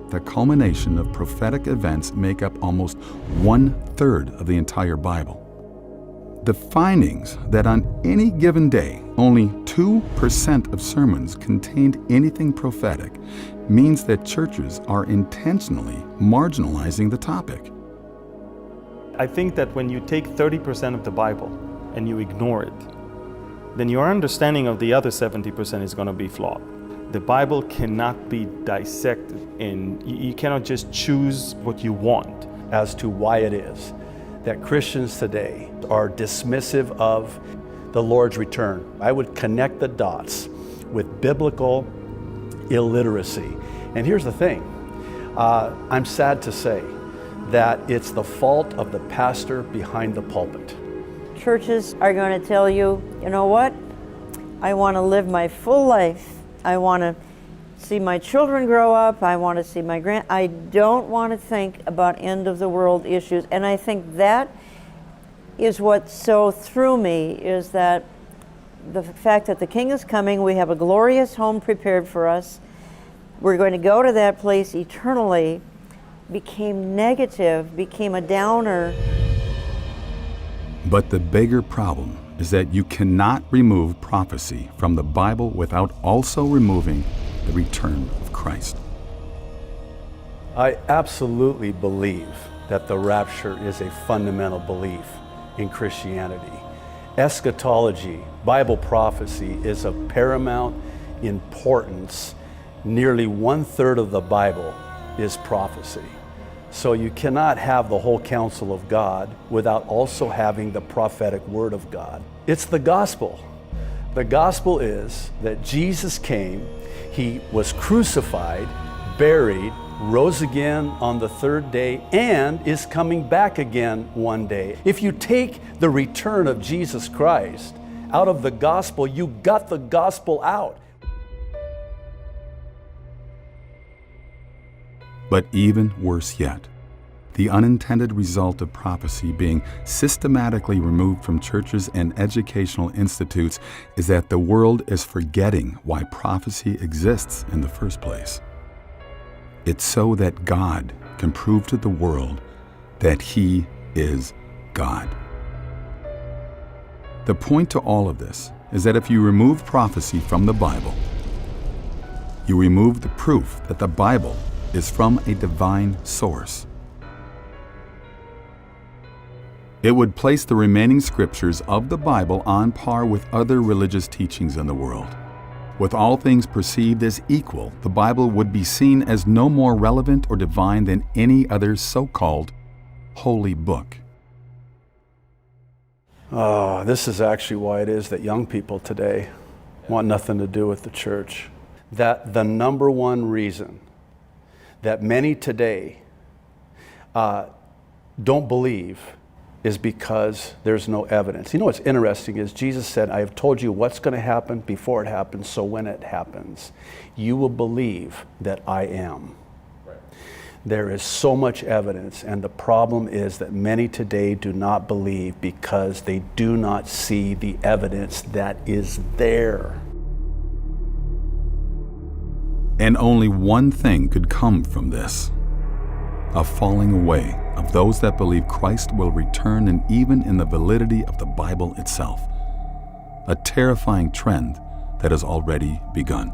the culmination of prophetic events make up almost 1/3 of the entire Bible. The findings that on any given day only 2% of sermons contained anything prophetic means that churches are intentionally marginalizing the topic. I think that when you take 30% of the Bible and you ignore it, then your understanding of the other 70% is going to be flawed. The Bible cannot be dissected, and you cannot just choose what you want. As to why it is that Christians today are dismissive of the Lord's return. I would connect the dots with biblical illiteracy. And here's the thing, I'm sad to say that it's the fault of the pastor behind the pulpit. Churches are going to tell you, you know what? I want to live my full life. I want to see my children grow up. I want to see my I don't want to think about end of the world issues. And I think that is what so threw me, is that the fact that the King is coming, we have a glorious home prepared for us, we're going to go to that place eternally, became negative, became a downer. But the bigger problem is that you cannot remove prophecy from the Bible without also removing the return of Christ. I absolutely believe that the rapture is a fundamental belief in Christianity. Eschatology, Bible prophecy, is of paramount importance. Nearly 1/3 of the Bible is prophecy. So you cannot have the whole counsel of God without also having the prophetic word of God. It's the gospel. The gospel is that Jesus came, he was crucified, buried, rose again on the third day, and is coming back again one day. If you take the return of Jesus Christ out of the gospel, you got the gospel out. But even worse yet, the unintended result of prophecy being systematically removed from churches and educational institutes is that the world is forgetting why prophecy exists in the first place. It's so that God can prove to the world that He is God. The point to all of this is that if you remove prophecy from the Bible, you remove the proof that the Bible is from a divine source. It would place the remaining scriptures of the Bible on par with other religious teachings in the world. With all things perceived as equal, the Bible would be seen as no more relevant or divine than any other so-called holy book. Oh, this is actually why it is that young people today want nothing to do with the church. That the number one reason that many today don't believe is because there's no evidence. You know what's interesting is Jesus said, I have told you what's going to happen before it happens, so when it happens, you will believe that I am. Right. There is so much evidence, and the problem is that many today do not believe because they do not see the evidence that is there. And only one thing could come from this: a falling away of those that believe Christ will return, and even in the validity of the Bible itself. A terrifying trend that has already begun.